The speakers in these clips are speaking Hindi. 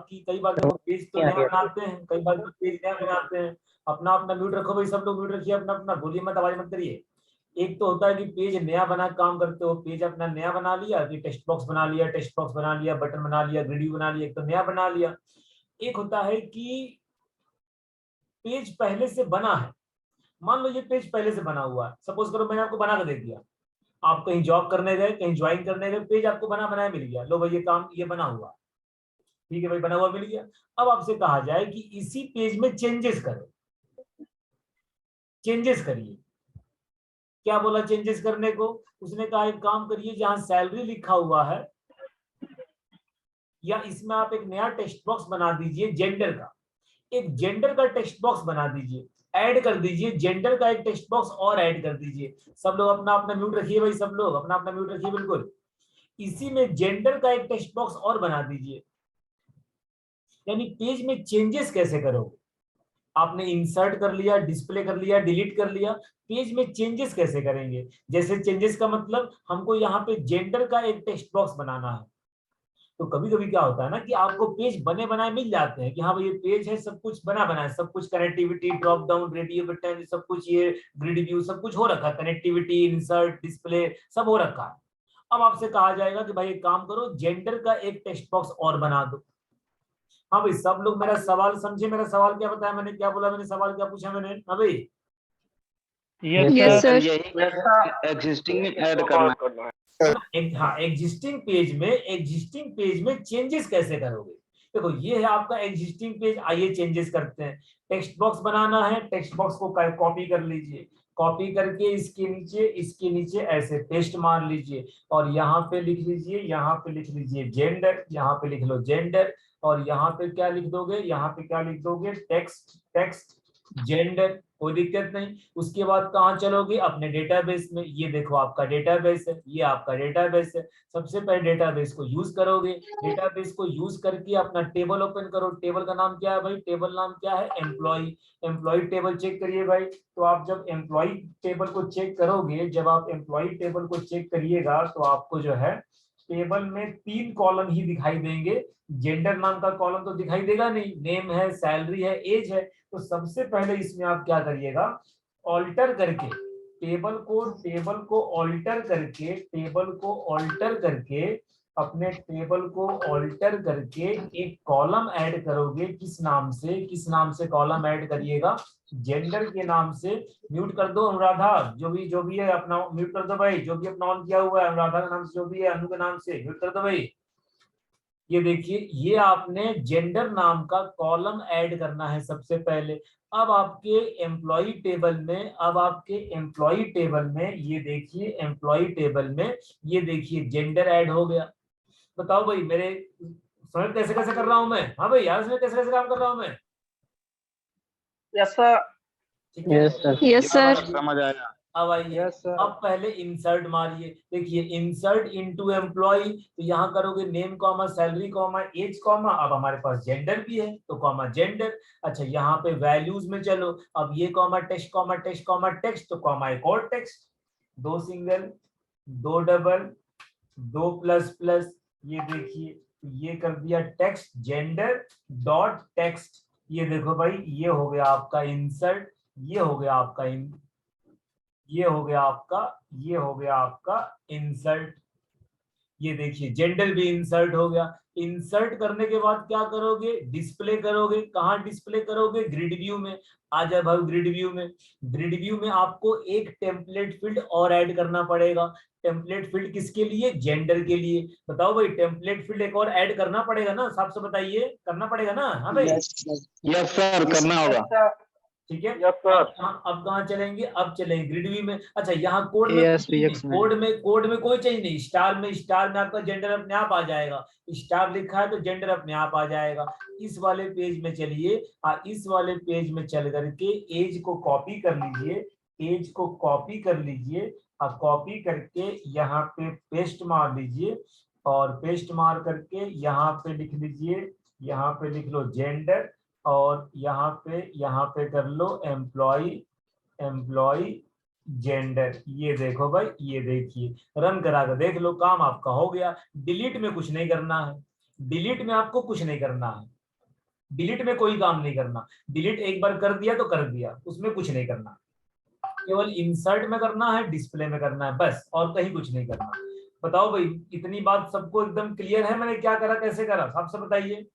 की कई बार देखो पेज तो नया बनाते हैं, कई बार तो पेज नया बनाते हैं। अपना अपना म्यूट रखो भाई, सब लोग म्यूट रखिए, अपना अपना बोलिए मत, आवाज मत करिए। एक तो होता है कि पेज नया बना काम करते हो, पेज अपना नया बना लिया कि टेक्स्ट बॉक्स बना लिया, टेक्स्ट बॉक्स बना लिया, बटन बना लिया, ग्रिड व्यू बना लिया, एक तो नया बना लिया। एक होता है कि पेज पहले से बना है। मान लो ये पेज पहले से बना हुआ है, सपोज करो मैंने आपको बना के दे दिया, आप कहीं जॉब करने गए, कहीं ज्वाइन करने गए, पेज आपको बना बनाया मिल गया, लो भाई ये काम ये बना हुआ, ठीक है भाई बना हुआ मिल गया। अब आपसे कहा जाए कि इसी पेज में चेंजेस करो, चेंजेस करिए। क्या बोला चेंजेस करने को? उसने कहा एक काम करिए, जहां सैलरी लिखा हुआ है या इसमें आप एक नया टेक्स्ट बॉक्स बना दीजिए जेंडर का, एक जेंडर का टेक्स्ट बॉक्स बना दीजिए, ऐड कर दीजिए जेंडर का एक टेक्स्ट बॉक्स और ऐड कर दीजिए। सब लोग अपना अपना म्यूट रखिए भाई, सब लोग अपना अपना म्यूट रखिए बिल्कुल। इसी में जेंडर का एक टेक्स्ट बॉक्स और बना दीजिए। यानी पेज में चेंजेस कैसे करोगे? आपने इंसर्ट कर लिया, डिस्प्ले कर लिया, डिलीट कर लिया, पेज में चेंजेस कैसे करेंगे? जैसे चेंजेस का मतलब हमको यहाँ पे जेंडर का एक टेक्स्ट बॉक्स बनाना है। तो कभी कभी क्या होता है ना कि आपको पेज बने बनाए मिल जाते हैं कि हाँ भाई ये पेज है, सब कुछ बना बनाया, सब कुछ connectivity, drop down, radio button, सब कुछ ये ग्रिड व्यू सब कुछ हो रखा है, कनेक्टिविटी, इंसर्ट, डिस्प्ले सब हो रखा है। अब आपसे कहा जाएगा कि भाई एक काम करो, जेंडर का एक टेक्स्ट बॉक्स और बना दो। हाँ भाई सब लोग मेरा सवाल समझे? मेरा सवाल क्या बताया मैंने, क्या बोला मैंने, सवाल क्या पूछा मैंने? हाँ भाई यस सर, यही एग्जिस्टिंग में ऐड करना है। हाँ एग्जिस्टिंग पेज में चेंजेस कैसे करोगे? देखो ये है आपका एग्जिस्टिंग पेज। आइए चेंजेस करते हैं। टेक्स्ट बॉक्स बनाना है, टेक्स्ट बॉक्स को कॉपी कर लीजिए, कॉपी करके इसके नीचे ऐसे पेस्ट मार लीजिए और यहाँ पे लिख लीजिए, यहाँ पे लिख लीजिए जेंडर, यहाँ पे लिख लो जेंडर, और यहाँ पे क्या लिख दोगे, यहाँ पे क्या लिख दोगे, टेक्स्ट टेक्स्ट जेंडर, कोई दिक्कत नहीं। उसके बाद कहाँ चलोगे? अपने डेटाबेस में। ये देखो आपका डेटाबेस है, ये आपका डेटाबेस है। सबसे पहले डेटाबेस को यूज करोगे, डेटाबेस को यूज करके अपना टेबल ओपन करो। टेबल का नाम क्या है भाई? टेबल नाम क्या है? एम्प्लॉय। एम्प्लॉय टेबल चेक करिए भाई। तो आप जब एम्प्लॉय टेबल को चेक करोगे, जब आप एम्प्लॉय टेबल को चेक करिएगा तो आपको जो है टेबल में 3 कॉलम ही दिखाई देंगे। जेंडर नाम का कॉलम तो दिखाई देगा नहीं, नेम है, सैलरी है, एज है। तो सबसे पहले इसमें आप क्या करिएगा, ऑल्टर करके अपने टेबल को ऑल्टर करके एक कॉलम ऐड करोगे। किस नाम से कॉलम ऐड करिएगा? जेंडर के नाम से। म्यूट कर दो अनुराधा, जो भी है अपना म्यूट कर दो भाई, जो भी अपना ऑन किया हुआ है अनुराधा के नाम से, जो भी है अनु के नाम से म्यूट कर दो भाई। ये देखिए, ये आपने जेंडर नाम का कॉलम ऐड करना है सबसे पहले। अब आपके एम्प्लॉय टेबल में ये देखिए, एम्प्लॉय टेबल में ये देखिए जेंडर ऐड हो गया। बताओ भाई मेरे समझ कैसे कैसे कर रहा हूं मैं? हाँ भाई यार, इसमें कैसे कैसे काम कर रहा हूं मैं? यस सर, ठीक है, यस सर, समझ आया। अब आइए, अब पहले इंसर्ट मारिए। देखिए इंसर्ट इनटू एम्प्लॉय, तो यहाँ करोगे name comma salary comma age comma, अब हमारे पास जेंडर भी है तो कॉमा जेंडर। अच्छा यहाँ पे वैल्यूज में चलो, अब ये comma text comma text comma text, तो कॉमा एक और text, 2 single 2 double 2 plus plus. ये देखिए ये कर दिया टेक्स्ट जेंडर डॉट टेक्स्ट। ये देखो भाई ये हो गया आपका इंसर्ट, ये हो गया आपका ये हो गया आपका इंसर्ट। ये देखिए जेंडर भी इंसर्ट हो गया। इंसर्ट करने के बाद क्या करोगे? डिस्प्ले करोगे। कहाँ डिस्प्ले करोगे? ग्रिड व्यू में। आ जाए भाई ग्रिड व्यू में। ग्रिड व्यू में आपको एक टेम्पलेट फील्ड और ऐड करना पड़ेगा। टेम्पलेट फील्ड किसके लिए? जेंडर के लिए। बताओ भाई टेम्पलेट फील्ड एक और ऐड करना पड़ेगा ना? साफ से बताइए, करना पड़ेगा ना? हाँ भाई यस सर, करना होगा। ठीक है। अब कहाँ चलेंगे? अब चलेंगे ग्रिड व्यू में। अच्छा यहाँ कोड में कोई चेंज नहीं। स्टार में आपका जेंडर अपने आप आ जाएगा। स्टार लिखा है तो जेंडर अपने आप आ जाएगा। इस वाले पेज में चलिए, इस वाले पेज में चल करके एज को कॉपी कर लीजिए, कॉपी करके यहाँ पे पेस्ट मार लीजिए, और पेस्ट मार करके यहाँ पे लिख लीजिए, यहाँ पे लिख लो जेंडर, और यहाँ पे कर लो एम्प्लॉय जेंडर। ये देखो भाई, ये देखिए रन करा कर देख लो, काम आपका हो गया। डिलीट में कुछ नहीं करना है, डिलीट में आपको कुछ नहीं करना है। डिलीट में कोई काम नहीं करना, डिलीट एक बार कर दिया तो कर दिया, उसमें कुछ नहीं करना, केवल इंसर्ट में करना है, डिस्प्ले में करना है, बस, और कहीं कुछ नहीं करना। बताओ भाई, इतनी बात सबको एकदम क्लियर है मैंने क्या करा कैसे करा, सबसे बताइए।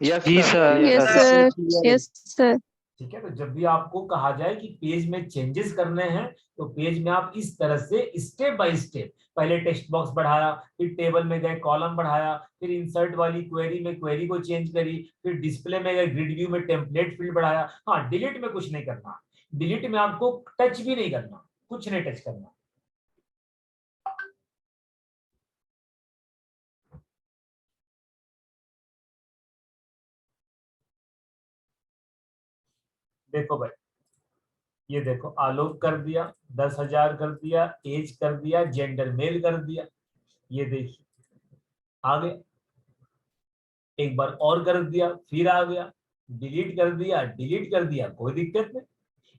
यस जी sir, sir. Yes yes sir. Sir. Yes sir. ठीक है, तो जब भी आपको कहा जाए कि पेज में चेंजेस करने हैं तो पेज में आप इस तरह से स्टेप बाय स्टेप, पहले टेक्स्ट बॉक्स बढ़ाया, फिर टेबल में गए कॉलम बढ़ाया, फिर इंसर्ट वाली क्वेरी में क्वेरी को चेंज करी, फिर डिस्प्ले में गए ग्रिड व्यू में टेम्पलेट फील्ड बढ़ाया। हाँ, डिलीट में कुछ नहीं करना, डिलीट में आपको टच भी नहीं करना, कुछ नहीं टच करना। देखो भाई, ये देखो, आलोक कर दिया, 10,000 कर दिया, एज कर दिया, जेंडर मेल कर दिया, ये देखिए आ गया, एक बार और कर दिया फिर आ गया, डिलीट कर दिया, डिलीट कर दिया, कोई दिक्कत नहीं,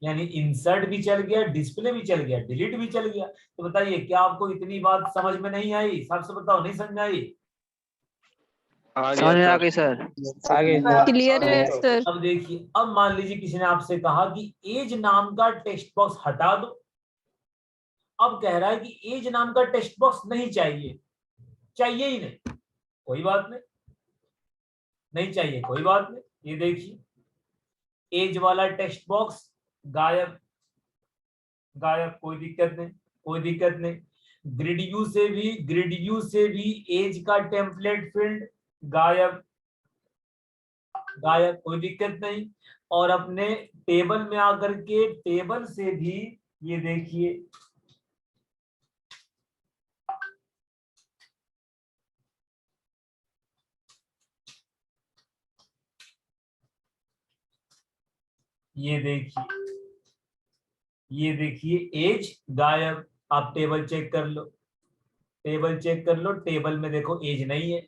यानी इंसर्ट भी चल गया, डिस्प्ले भी चल गया, डिलीट भी चल गया। तो बताइए, क्या आपको इतनी बात समझ में नहीं आई? सबसे बताओ, नहीं समझ आई? आ समझ में गया आ सर। गई सर। आगे क्लियर है सर। अब देखिए, अब मान लीजिए किसी ने आपसे कहा कि एज नाम का टेक्स्ट बॉक्स हटा दो, अब कह रहा है कि एज नाम का टेक्स्ट बॉक्स नहीं चाहिए, चाहिए ही नहीं, कोई बात नहीं, नहीं चाहिए कोई बात नहीं, ये देखिए एज वाला टेक्स्ट बॉक्स गायब, गायब, कोई दिक्कत नहीं, कोई दिक्कत नहीं। ग्रिड व्यू से भी एज का टेम्पलेट फील्ड गायब, गायब, कोई दिक्कत नहीं। और अपने टेबल में आकर के टेबल से भी, ये देखिए ये देखिए, ये देखिए एज गायब। आप टेबल चेक कर लो, टेबल चेक कर लो, टेबल में देखो एज नहीं है,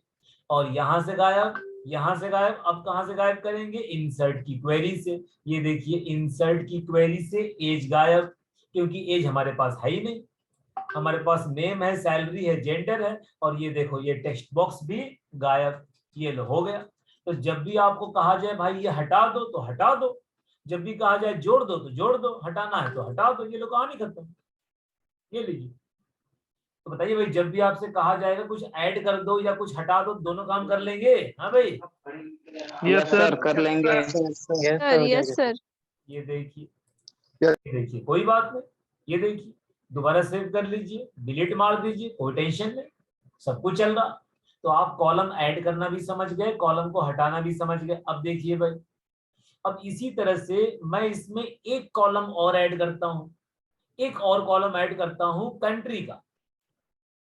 और यहां से गायब, यहां से गायब। अब कहां से गायब करेंगे? इंसर्ट की क्वेरी से, ये देखिए इंसर्ट की क्वेरी से एज गायब, क्योंकि एज हमारे पास है ही नहीं, हमारे पास नेम है, सैलरी है, जेंडर है, और ये देखो ये टेक्स्ट बॉक्स भी गायब, ये लो हो गया। तो जब भी आपको कहा जाए भाई ये हटा दो तो हटा दो, जब भी कहा जाए जोड़ दो तो जोड़ दो, हटाना है तो हटा दो, ये लो कहानी खत्म। ये लीजिए, तो बताइए भाई, जब भी आपसे कहा जाएगा कुछ ऐड कर दो या कुछ हटा दो, दोनों काम कर लेंगे? हाँ भाई, यस सर, कर लेंगे। सर। Yes sir. ये देखिए, ये देखिए, कोई बात नहीं, ये देखिए दोबारा सेव कर लीजिए, डिलीट मार दीजिए, कोई टेंशन नहीं, सब कुछ चल रहा। तो आप कॉलम ऐड करना भी समझ गए, कॉलम को हटाना भी समझ गए। अब देखिए भाई, अब इसी तरह से मैं इसमें एक कॉलम और ऐड करता हूं, एक और कॉलम ऐड करता हूं कंट्री का,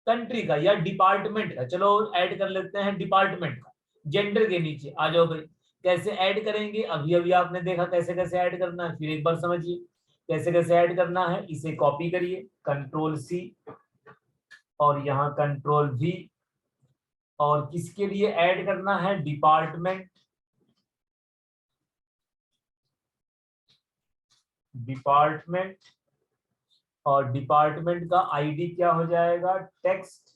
कंट्री का या डिपार्टमेंट का, चलो ऐड कर लेते हैं डिपार्टमेंट का। जेंडर के नीचे आ जाओ भाई, कैसे ऐड करेंगे? अभी अभी आपने देखा कैसे कैसे ऐड करना है, फिर एक बार समझिए कैसे कैसे ऐड करना है। इसे कॉपी करिए, कंट्रोल सी, और यहाँ कंट्रोल वी, और किसके लिए ऐड करना है? डिपार्टमेंट, डिपार्टमेंट, और डिपार्टमेंट का आईडी क्या हो जाएगा? Text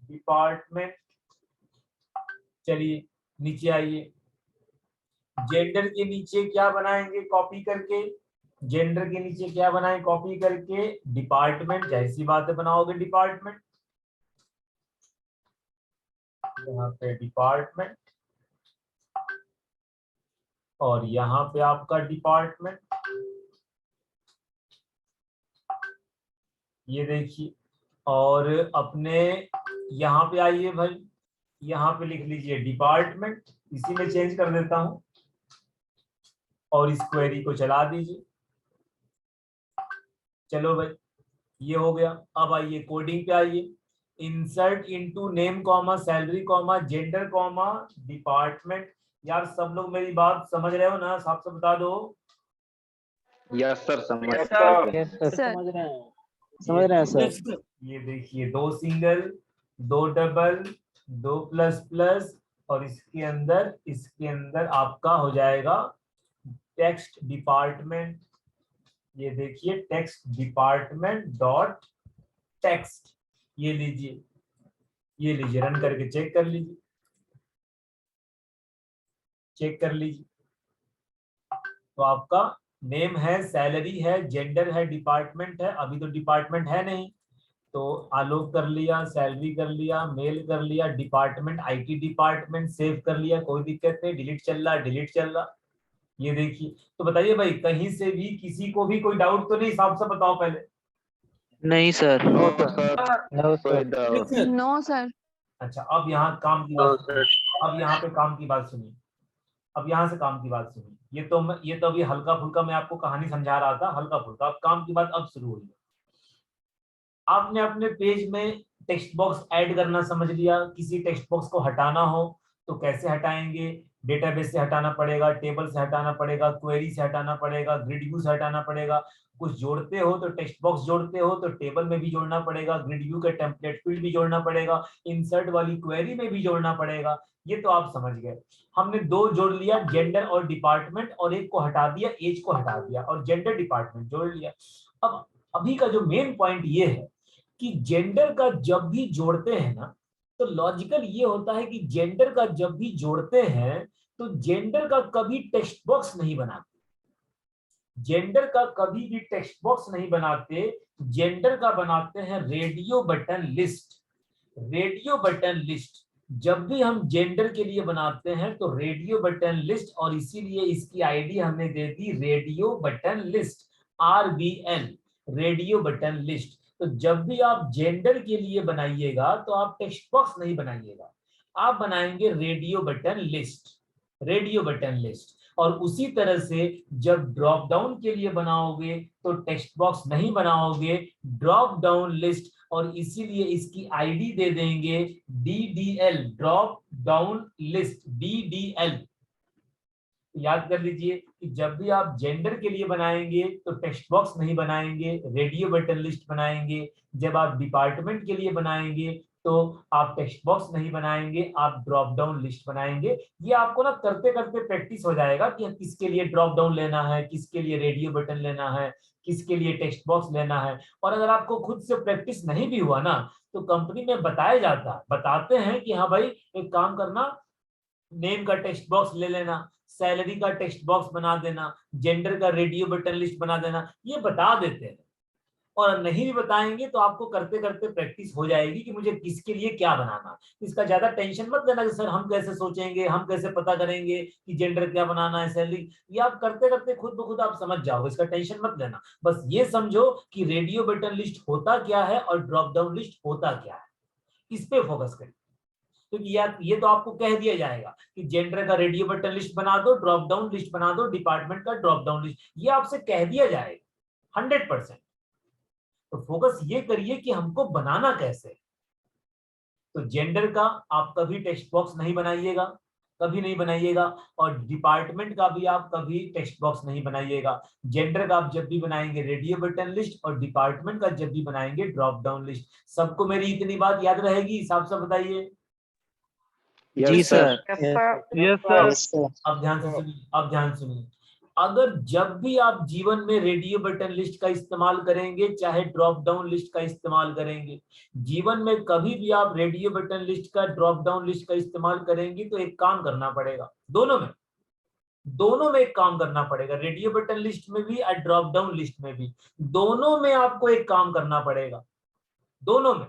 department. चलिए नीचे आइए, जेंडर के नीचे क्या बनाएंगे कॉपी करके? जेंडर के नीचे क्या बनाए कॉपी करके? डिपार्टमेंट, जाहिर सी बात है बनाओगे डिपार्टमेंट, यहाँ पे डिपार्टमेंट, और यहाँ पे आपका डिपार्टमेंट, ये देखिए। और अपने यहाँ पे आइए भाई, यहाँ पे लिख लीजिए डिपार्टमेंट, इसी में चेंज कर देता हूं, और इस क्वेरी को चला दीजिए। चलो भाई, ये हो गया। अब आइए कोडिंग पे आइए, insert into name comma salary comma gender comma department. यार सब लोग मेरी बात समझ रहे हो ना? साफ से बता दो। यस सर, समझ सर। समझ रहे हैं सर। ये देखिए, 2 सिंगल, 2 डबल, 2 प्लस प्लस, और इसके अंदर आपका हो जाएगा टेक्स्ट डिपार्टमेंट। ये देखिए टेक्स्ट डिपार्टमेंट डॉट टेक्स्ट, ये लीजिए, ये लीजिए, रन करके चेक कर लीजिए। चेक कर लीजिए। तो आपका नेम है, सैलरी है, जेंडर है, डिपार्टमेंट है, अभी तो डिपार्टमेंट है नहीं, तो आलोक कर लिया, सैलरी कर लिया, मेल कर लिया, डिपार्टमेंट आईटी डिपार्टमेंट सेव कर लिया, कोई दिक्कत नहीं, डिलीट चल रहा, डिलीट चल रहा। ये देखिए, तो बताइए भाई, कहीं से भी किसी को भी कोई डाउट तो नहीं? साफ से बताओ पहले। नहीं सर। नो सर, नो कोई सर। डाउट। No sir. अच्छा, अब यहाँ काम की बात सुनिए। अब यहाँ पे काम की बात सुनिए। अब यहाँ से काम की बात सुनिए। ये तो अभी हल्का फुल्का मैं आपको कहानी समझा रहा था, हल्का फुल्का। अब काम की बात अब शुरू हुई है। आपने अपने पेज में टेक्स्ट बॉक्स ऐड करना समझ लिया। किसी टेक्स्ट बॉक्स को हटाना हो तो कैसे हटाएंगे? डेटाबेस से हटाना पड़ेगा, टेबल से हटाना पड़ेगा, क्वेरी से हटाना पड़ेगा, ग्रिड व्यू से हटाना पड़ेगा। कुछ जोड़ते हो तो टेक्स्ट बॉक्स जोड़ते हो तो टेबल में भी जोड़ना पड़ेगा, ग्रिड व्यू के टेम्पलेट फील्ड भी जोड़ना पड़ेगा, इंसर्ट वाली क्वेरी में भी जोड़ना पड़ेगा। ये तो आप समझ गए। हमने दो जोड़ लिया, जेंडर और डिपार्टमेंट, और एक को हटा दिया, एज को हटा दिया, और जेंडर डिपार्टमेंट जोड़ लिया। अब अभी का जो मेन पॉइंट ये है कि जेंडर का जब भी जोड़ते हैं ना, तो लॉजिकल ये होता है कि जेंडर का जब भी जोड़ते हैं तो जेंडर का कभी टेक्स्ट बॉक्स नहीं बनाते। जेंडर का कभी भी टेक्स्ट बॉक्स नहीं बनाते। जेंडर का बनाते हैं radio button list. Radio button list जब भी हम जेंडर के लिए बनाते हैं तो रेडियो बटन लिस्ट, और इसीलिए इसकी आईडी हमने दे दी radio button list, RBL, radio button list. तो जब भी आप जेंडर के लिए बनाइएगा तो आप टेक्स्ट बॉक्स नहीं बनाइएगा, आप बनाएंगे radio button list, radio button list. और उसी तरह से जब ड्रॉप डाउन के लिए बनाओगे तो टेक्स्ट बॉक्स नहीं बनाओगे, ड्रॉप डाउन लिस्ट, और इसीलिए इसकी आईडी दे देंगे DDL, drop down list, DDL। याद कर लीजिए कि जब भी आप जेंडर के लिए बनाएंगे तो टेक्स्ट बॉक्स नहीं बनाएंगे, रेडियो बटन लिस्ट बनाएंगे। जब आप डिपार्टमेंट के लिए बनाएंगे तो आप टेक्स्ट बॉक्स नहीं बनाएंगे, आप ड्रॉप डाउन लिस्ट बनाएंगे। ये आपको ना करते करते प्रैक्टिस हो जाएगा कि किसके लिए ड्रॉप डाउन लेना है, किसके लिए रेडियो बटन लेना है, किसके लिए टेक्स्ट बॉक्स लेना है। और अगर आपको खुद से प्रैक्टिस नहीं भी हुआ ना, तो कंपनी में बताया जाता है, बताते हैं कि हाँ भाई एक काम करना, नेम का टेक्स्ट बॉक्स ले लेना, सैलरी का टेक्स्ट बॉक्स बना देना, जेंडर का रेडियो बटन लिस्ट बना देना, ये बता देते हैं। और नहीं भी बताएंगे तो आपको करते करते प्रैक्टिस हो जाएगी कि मुझे किसके लिए क्या बनाना। इसका ज्यादा टेंशन मत लेना कि सर हम कैसे सोचेंगे, हम कैसे पता करेंगे कि जेंडर क्या बनाना है, सैलरी। ये आप करते करते खुद ब खुद आप समझ जाओगे, इसका टेंशन मत लेना। बस ये समझो कि रेडियो बटन लिस्ट होता क्या है और ड्रॉप डाउन लिस्ट होता क्या है, इस पे फोकस करिए। क्योंकि यार ये तो आपको कह दिया जाएगा कि जेंडर का रेडियो बटन लिस्ट बना दो, ड्रॉप डाउन लिस्ट बना दो, डिपार्टमेंट का ड्रॉप डाउन लिस्ट, ये आपसे कह दिया जाएगा 100%। तो फोकस ये करिए कि हमको बनाना कैसे। तो जेंडर का आप कभी टेक्स्ट बॉक्स नहीं बनाइएगा, कभी नहीं बनाइएगा, और डिपार्टमेंट का भी आप कभी टेक्स्ट बॉक्स नहीं बनाइएगा। जेंडर का आप जब भी बनाएंगे रेडियो बटन लिस्ट, और डिपार्टमेंट का जब भी बनाएंगे ड्रॉप डाउन लिस्ट। सबको मेरी इतनी बात याद रहेगी? साफ साफ बताइए। जी सर। Yes sir. अब ध्यान से सुनिए, अब ध्यान सुनिए। अगर जब भी आप जीवन में रेडियो बटन लिस्ट का इस्तेमाल करेंगे, चाहे ड्रॉप डाउन लिस्ट का इस्तेमाल करेंगे, जीवन में कभी भी आप रेडियो बटन लिस्ट का, ड्रॉप डाउन लिस्ट का इस्तेमाल करेंगे, तो एक काम करना पड़ेगा, दोनों में एक काम करना पड़ेगा, रेडियो बटन लिस्ट में भी और ड्रॉप डाउन लिस्ट में भी। दोनों में आपको एक काम करना पड़ेगा। दोनों में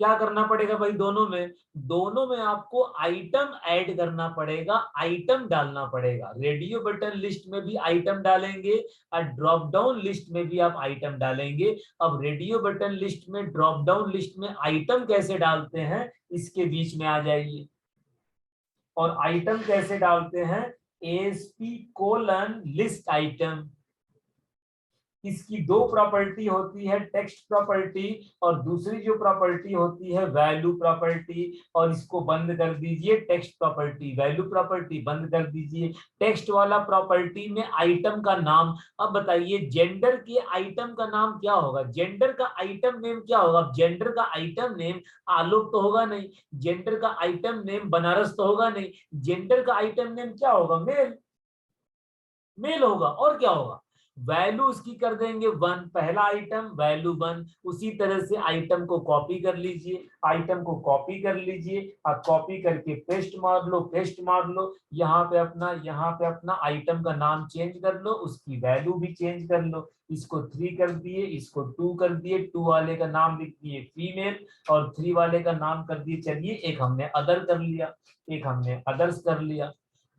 क्या करना पड़ेगा भाई? दोनों में आपको आइटम ऐड करना पड़ेगा, आइटम डालना पड़ेगा। रेडियो बटन लिस्ट में भी आइटम डालेंगे और ड्रॉप डाउन लिस्ट में भी आप आइटम डालेंगे। अब रेडियो बटन लिस्ट में, ड्रॉप डाउन लिस्ट में आइटम कैसे डालते हैं, इसके बीच में आ जाइए। और आइटम कैसे डालते हैं? ASP:लिस्ट आइटम। इसकी दो प्रॉपर्टी होती है, टेक्स्ट प्रॉपर्टी, और दूसरी जो प्रॉपर्टी होती है वैल्यू प्रॉपर्टी। और इसको बंद कर दीजिए, टेक्स्ट प्रॉपर्टी, वैल्यू प्रॉपर्टी बंद कर दीजिए। टेक्स्ट वाला प्रॉपर्टी में आइटम का नाम। अब बताइए जेंडर के आइटम का नाम क्या होगा? जेंडर का आइटम नेम क्या होगा? जेंडर का आइटम नेम आलोक तो होगा नहीं, जेंडर का आइटम नेम बनारस तो होगा नहीं, जेंडर का आइटम नेम क्या होगा? मेल होगा। और क्या होगा? वैल्यू उसकी कर देंगे 1, पहला आइटम वैल्यू 1। उसी तरह से आइटम को कॉपी कर लीजिए, आइटम को कॉपी कर लीजिए, अब कॉपी करके पेस्ट मार लो, पेस्ट मार लो, यहाँ पे अपना आइटम का नाम चेंज कर लो, उसकी वैल्यू भी चेंज कर लो। इसको 3 कर दिए, इसको 2 कर दिए, 2 वाले का नाम लिख दिए फीमेल और 3 वाले का नाम कर दिए, चलिए एक हमने अदर कर लिया, एक हमने अदर्स कर लिया,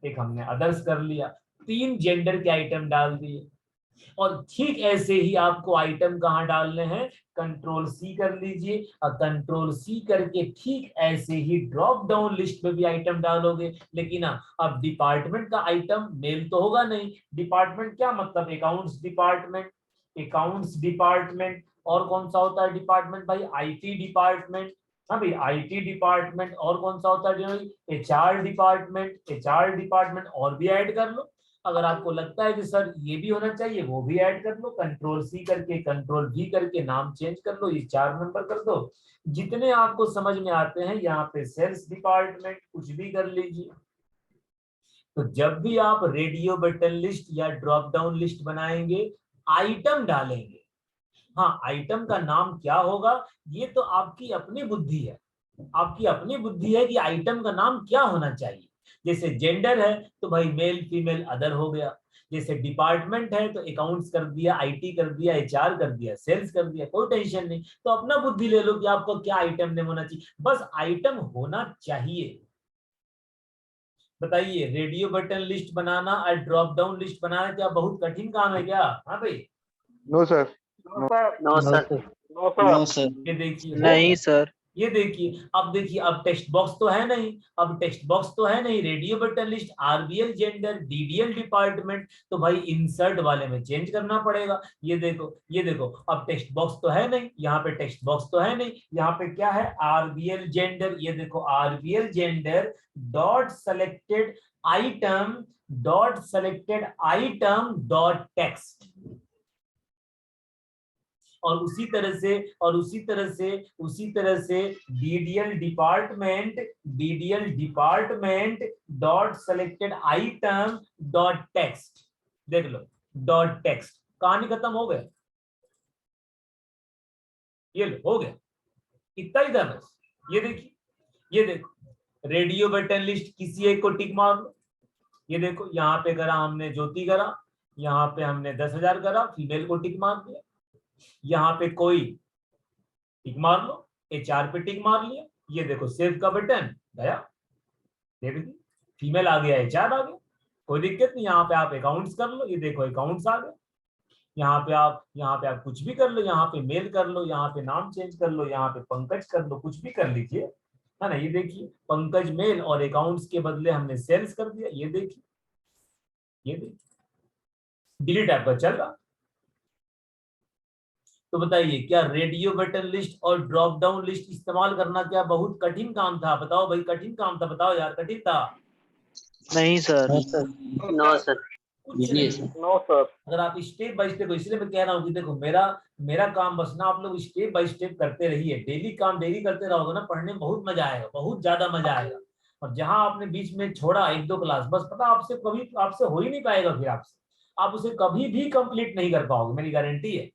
एक हमने अदर्स कर लिया, 3 जेंडर के आइटम डाल दिए। और ठीक ऐसे ही आपको आइटम कहाँ डालने हैं, कंट्रोल सी कर लीजिए, और कंट्रोल सी करके ठीक ऐसे ही ड्रॉप डाउन लिस्ट में भी आइटम डालोगे। लेकिन अब डिपार्टमेंट का आइटम मेल तो होगा नहीं। डिपार्टमेंट क्या मतलब, अकाउंट्स डिपार्टमेंट, अकाउंट्स डिपार्टमेंट, और कौन सा होता है डिपार्टमेंट भाई, आईटी डिपार्टमेंट। हाँ भाई आईटी डिपार्टमेंट, और कौन सा होता है, एचआर डिपार्टमेंट, एचआर डिपार्टमेंट, और भी ऐड कर लो। अगर आपको लगता है कि सर ये भी होना चाहिए, वो भी ऐड कर लो, कंट्रोल सी करके कंट्रोल वी करके नाम चेंज कर लो, ये 4 नंबर कर दो। जितने आपको समझ में आते हैं, यहाँ पे सेल्स डिपार्टमेंट कुछ भी कर लीजिए। तो जब भी आप रेडियो बटन लिस्ट या ड्रॉप डाउन लिस्ट बनाएंगे, आइटम डालेंगे, हाँ आइटम का नाम क्या होगा ये तो आपकी अपनी बुद्धि है, आपकी अपनी बुद्धि है कि आइटम का नाम क्या होना चाहिए। जैसे जेंडर है तो भाई मेल फीमेल अदर हो गया, जैसे डिपार्टमेंट है तो अकाउंट्स कर दिया, आईटी कर दिया, एचआर कर दिया, सेल्स कर दिया, कोई टेंशन नहीं। तो अपना बुद्धि ले लो कि आपको क्या आइटम नेम होना चाहिए, बस आइटम होना चाहिए। बताइए रेडियो बटन लिस्ट बनाना और ड्रॉप डाउन लिस्ट बनाना क्या बहुत कठिन काम है क्या? हाँ भाई no sir. No no sir. Sir. No sir. ये देखिए नहीं सर। ये देखिए, अब देखिए, अब टेक्स्ट बॉक्स तो है नहीं, अब टेक्स्ट बॉक्स तो है नहीं, radio button list, RBL gender, DDL department, तो भाई इंसर्ट वाले में चेंज करना पड़ेगा। ये देखो, ये देखो, अब टेक्स्ट बॉक्स तो है नहीं, यहाँ पे टेक्स्ट बॉक्स तो है नहीं, यहाँ पे क्या है, आरबीएल जेंडर। ये देखो RBL gender dot selected item, dot selected item dot text. और उसी तरह से, और उसी तरह से DDL department dot selected item dot text. देख लो डॉट टेक्स्ट, कहानी खत्म हो गया, ये लो हो गया, इतना ही था बस। ये देखिए, ये देखो रेडियो बटन लिस्ट, किसी एक को टिक मार लो। ये देखो यहाँ पे करा हमने ज्योति करा, यहाँ पे हमने 10,000 करा, फीमेल को टिक मार दिया, यहाँ पे कोई टिक मार लो, एचआर पे टिक मार लिया। ये देखो सेव का बटन गया, देख दी फीमेल आ गया, एचआर आ गया, कोई दिक्कत नहीं। यहाँ पे आप अकाउंट्स कर लो, ये देखो अकाउंट्स आ गए। यहाँ पे आप कुछ भी कर लो, यहाँ पे मेल कर लो, यहाँ पे नाम चेंज कर लो, यहाँ पे पंकज कर लो, कुछ भी कर लीजिए, है ना। ये देखिए पंकज मेल, और अकाउंट्स के बदले हमने सेल्स कर दिया। ये देखिए, ये देखिए डिलीट आपका चल रहा। तो बताइए क्या रेडियो बटन लिस्ट और ड्रॉप डाउन लिस्ट इस्तेमाल करना क्या बहुत कठिन काम था? बताओ भाई, कठिन काम था, बताओ यार, कठिन था? नहीं सर। No sir. कुछ नहीं। No sir. अगर आप स्टेप बाय स्टेप, इसलिए मैं कह रहा हूँ कि देखो मेरा मेरा काम बस ना, आप लोग स्टेप बाय स्टेप करते रहिए, डेली काम डेली करते रहोगे ना, पढ़ने में बहुत मजा आएगा, बहुत ज्यादा मजा आएगा। और जहां आपने बीच में छोड़ा 1-2 क्लास, बस पता आपसे कभी आपसे हो ही नहीं पाएगा, फिर आपसे आप उसे कभी भी कंप्लीट नहीं कर पाओगे, मेरी गारंटी है।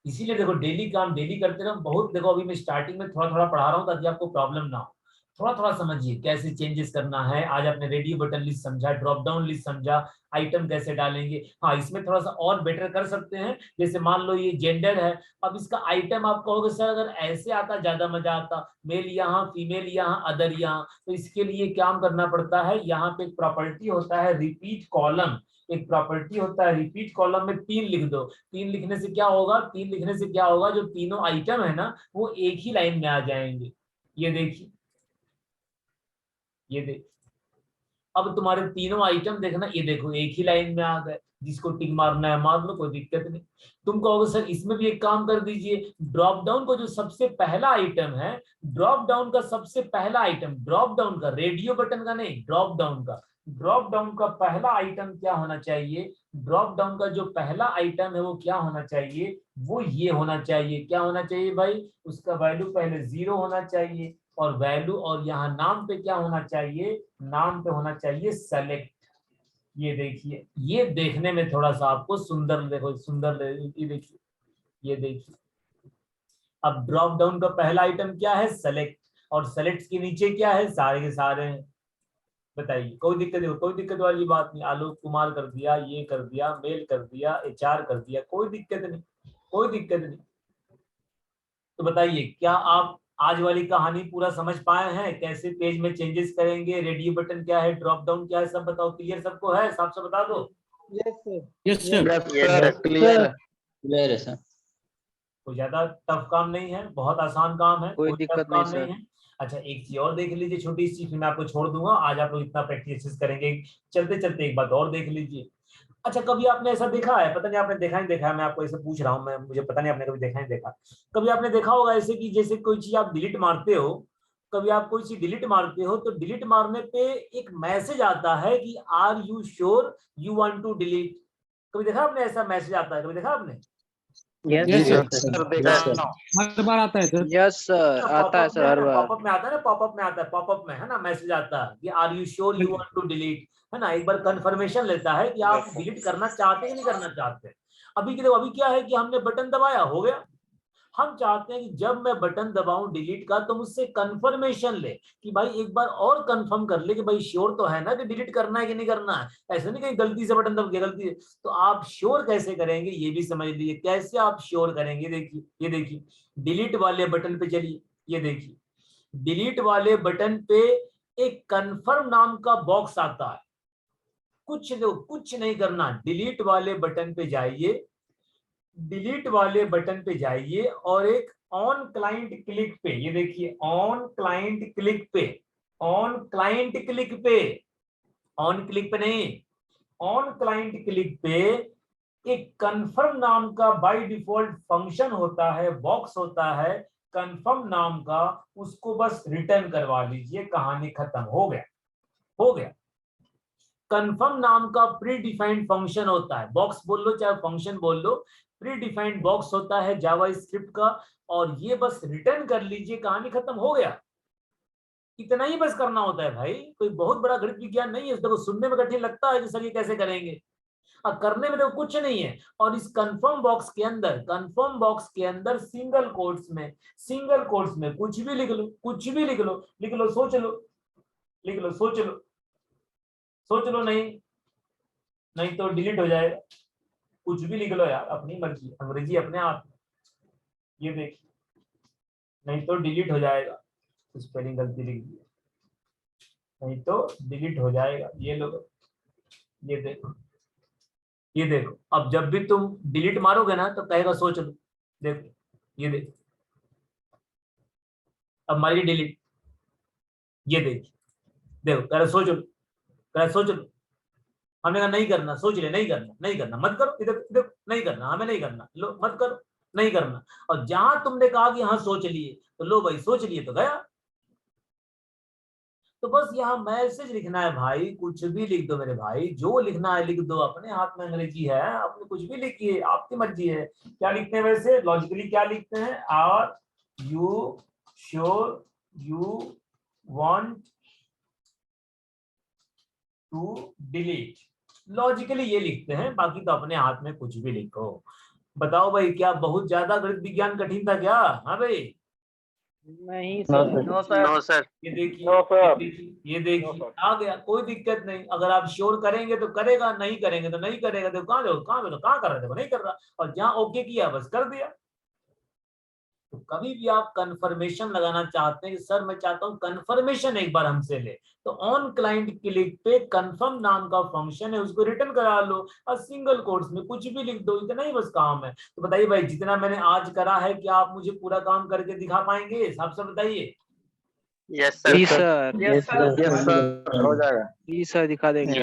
इसीलिए देखो डेली काम डेली करते रहो। बहुत देखो अभी मैं स्टार्टिंग में थोड़ा थोड़ा पढ़ा रहा हूँ ताकि आपको प्रॉब्लम ना हो, थोड़ा थोड़ा समझिए कैसे चेंजेस करना है। आज आपने रेडियो बटन लिस्ट समझा, ड्रॉप डाउन लिस्ट समझा, आइटम कैसे डालेंगे। हाँ इसमें थोड़ा सा और बेटर कर सकते हैं, जैसे मान लो ये जेंडर है, अब इसका आइटम आप कहोगे सर अगर ऐसे आता ज्यादा मजा आता, मेल यहाँ, फीमेल यहाँ, अदर यहाँ। तो इसके लिए काम करना पड़ता है, यहाँ पे एक प्रॉपर्टी होता है रिपीट कॉलम, एक प्रॉपर्टी होता है रिपीट कॉलम में 3 लिख दो। 3 लिखने से क्या होगा, 3 लिखने से क्या होगा, जो तीनों आइटम है ना वो एक ही लाइन में आ जाएंगे। ये देखिए, ये देखिए, अब तुम्हारे तीनों आइटम देखना, ये देखो एक ही लाइन में आ गए, जिसको टिक मारना है मार लो, कोई दिक्कत नहीं। तुम कहोगे सर इसमें भी एक काम कर दीजिए, ड्रॉप डाउन को जो सबसे पहला आइटम है, ड्रॉप डाउन का सबसे पहला आइटम, ड्रॉप डाउन का, रेडियो बटन का नहीं, ड्रॉप डाउन का, ड्रॉप डाउन का पहला आइटम क्या होना चाहिए, ड्रॉप डाउन का जो पहला आइटम है वो क्या होना चाहिए, वो ये होना चाहिए। क्या होना चाहिए भाई, उसका वैल्यू पहले 0 होना चाहिए, और वैल्यू, और यहाँ नाम पे क्या होना चाहिए, नाम पे होना चाहिए सेलेक्ट। ये देखिए, ये देखने में थोड़ा सा आपको सुंदर, देखो सुंदर, ये देखिए, ये देखिए। अब ड्रॉप डाउन का पहला आइटम क्या है? सेलेक्ट। और सेलेक्ट के नीचे क्या है? सारे के सारे हैं। बताइए, कोई दिक्कत है? कोई दिक्कत वाली बात नहीं। आलोक कुमार कर दिया, ये कर दिया, मेल कर दिया, एचआर कर दिया, कोई दिक्कत नहीं, कोई दिक्कत नहीं। तो बताइए, क्या आप आज वाली कहानी पूरा समझ पाए हैं? कैसे पेज में चेंजेस करेंगे, रेडियो बटन क्या है, ड्रॉप डाउन क्या है, सब बताओ। क्लियर सबको है? साफ से बता दो। यस सर, क्लियर है सर। कोई ज्यादा टफ काम नहीं है, बहुत आसान काम है, कोई टफ दिक्कत काम नहीं, नहीं है। अच्छा, एक चीज और देख लीजिए, छोटी सी, फिर मैं आपको छोड़ दूंगा। आज आप लोग इतना प्रैक्टिस करेंगे, चलते चलते एक बात और देख लीजिए। अच्छा, कभी आपने ऐसा देखा है, पता नहीं आपने देखा नहीं देखा है, मैं आपको ऐसे पूछ रहा हूँ, मैं मुझे पता नहीं आपने कभी देखा नहीं देखा। कभी आपने देखा होगा ऐसे कि जैसे कोई चीज आप डिलीट मारते हो, कभी आप कोई चीज डिलीट मारते हो, तो डिलीट मारने पे एक मैसेज आता है कि are you sure you want to delete. कभी देखा आपने? ऐसा मैसेज आता है, कभी देखा आपने? यस सर, देखा है। हर बार आता है सर। यस सर, आता है सर हर बार। पॉपअप में आता है ना, पॉपअप में आता है, पॉपअप में है ना, मैसेज आता है कि are you sure you want to delete, है ना। एक बार कंफर्मेशन लेता है कि आप डिलीट करना चाहते हैं कि नहीं करना चाहते। अभी के देखो, अभी क्या है कि हमने बटन दबाया, हो गया। हम चाहते हैं कि जब मैं बटन दबाऊं डिलीट का, तो मुझसे कंफर्मेशन ले कि भाई एक बार और कंफर्म कर ले कि भाई श्योर तो है ना कि डिलीट करना है कि नहीं करना है। ऐसा नहीं कि गलती से बटन दब गया, गलती है। तो आप श्योर कैसे करेंगे ये भी समझ लीजिए। कैसे आप श्योर करेंगे? देखिए, ये देखिए, डिलीट वाले बटन पे चलिए। ये देखिए, डिलीट वाले बटन पे एक कंफर्म नाम का बॉक्स आता है। कुछ नहीं करना, डिलीट वाले बटन पे जाइए, डिलीट वाले बटन पे जाइए और एक ऑन क्लाइंट क्लिक पे, ये देखिए, ऑन क्लाइंट क्लिक पे, ऑन क्लाइंट क्लिक पे, ऑन क्लिक पे नहीं, ऑन क्लाइंट क्लिक पे एक कंफर्म नाम का बाय डिफॉल्ट फंक्शन होता है, बॉक्स होता है कंफर्म नाम का। उसको बस रिटर्न करवा लीजिए, कहानी खत्म, हो गया, हो गया। कंफर्म नाम का प्री डिफाइंड फंक्शन होता है, बॉक्स बोल लो चाहे फंक्शन बोल लो, प्री डिफाइंड बॉक्स होता है जावा स्क्रिप्ट का, और ये बस रिटर्न कर लीजिए, कहानी खत्म, हो गया। इतना ही बस करना होता है भाई, कोई बहुत बड़ा गणित विज्ञान नहीं है। देखो, सुनने में कठिन लगता है कि सर ये कैसे करेंगे, और करने में तो कुछ नहीं है। और इस कंफर्म बॉक्स के अंदर, कंफर्म बॉक्स के अंदर सिंगल कोट्स में, सिंगल कोट्स में कुछ भी लिख लो, कुछ भी लिख लो, लिख लो, सोच लो, लिख लो, सोच लो, सोच लो, नहीं नहीं तो डिलीट हो जाएगा। कुछ भी लिख लो यार, अपनी मर्जी, अंग्रेजी अपने आप। ये देखिए, नहीं तो डिलीट हो जाएगा। स्पेलिंग गलती लिख दी, नहीं तो डिलीट हो जाएगा। ये लो, ये देखो, ये देखो। अब जब भी तुम डिलीट मारोगे ना तो कहेगा सोच लो। देखो, ये देखो, अब मारिए डिलीट, ये देखिए, देखो कह रहा सोच लो, कह रहा सोच लो। हमने कहा नहीं करना, सोच ले, नहीं करना, नहीं करना, मत करो, इधर इधर, नहीं करना, हमें नहीं करना, लो मत करो, नहीं करना। और जहां तुमने कहा कि हाँ सोच लिए, तो लो भाई, सोच लिए तो गया। तो बस यहाँ मैसेज लिखना है भाई, कुछ भी लिख दो मेरे भाई, जो लिखना है लिख दो, अपने हाथ में अंग्रेजी है, आपने कुछ भी लिखिए, आपकी मर्जी है। क्या लिखते हैं वैसे लॉजिकली, क्या लिखते हैं? Are you sure you want to delete, logically ये लिखते हैं। बाकी तो अपने हाथ में कुछ भी लिखो। बताओ भाई, क्या बहुत ज्यादा गणित विज्ञान कठिन था क्या? हाँ भाई, नहीं सर। No sir. ये देखिए, No, sir. ये देखिए, ये देखिए, आ गया, कोई दिक्कत नहीं। अगर आप श्योर करेंगे तो करेगा, नहीं करेंगे तो नहीं करेगा। देखो कहाँ देखो, कहाँ कर रहे थे, नहीं कर रहा। और जहां ओके किया बस कर दिया। तो कभी भी आप कंफर्मेशन लगाना चाहते हैं कि सर मैं चाहता हूं कंफर्मेशन एक बार हमसे ले, तो ऑन क्लाइंट क्लिक पे कंफर्म नाम का फंक्शन है, उसको रिटर्न करा लो, और सिंगल कोट्स में कुछ भी लिख दो, इतना ही बस काम है। तो बताइए भाई, जितना मैंने आज करा है, क्या आप मुझे पूरा काम करके दिखा पाएंगे? साफ साफ बताइए। यस जी सर। सर। यस सर, हो जाएगा। जी सर, दिखा देंगे।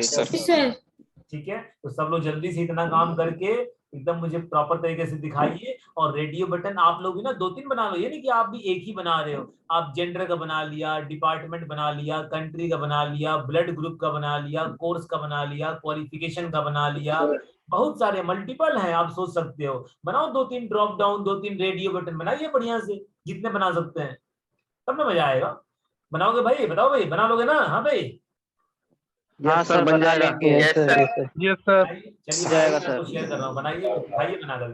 ठीक है, तो सब लोग जल्दी से इतना काम करके एकदम मुझे प्रॉपर तरीके से दिखाइए। और रेडियो बटन आप लोग भी ना 2-3 बना लो, ये नहीं कि आप भी एक ही बना रहे हो। आप जेंडर का बना लिया, डिपार्टमेंट बना लिया, कंट्री का बना लिया, ब्लड ग्रुप का बना लिया, कोर्स का बना लिया, क्वालिफिकेशन का बना लिया, बहुत सारे मल्टीपल हैं, आप सोच सकते हो। बनाओ 2-3 ड्रॉप डाउन, 2-3 रेडियो बटन बनाइए बढ़िया से, जितने बना सकते हैं, तब ना मजा आएगा। बनाओगे भाई? बताओ भाई, बना लोगे ना? हाँ भाई, हाँ सर बन बना जाएगा। लेंगे। Yes sir. Yes sir. चलिए जाएगा बनाइए, मैं सर। आपको शेयर कर रहा हूँ, बनाइए, दिखाइए बना कर।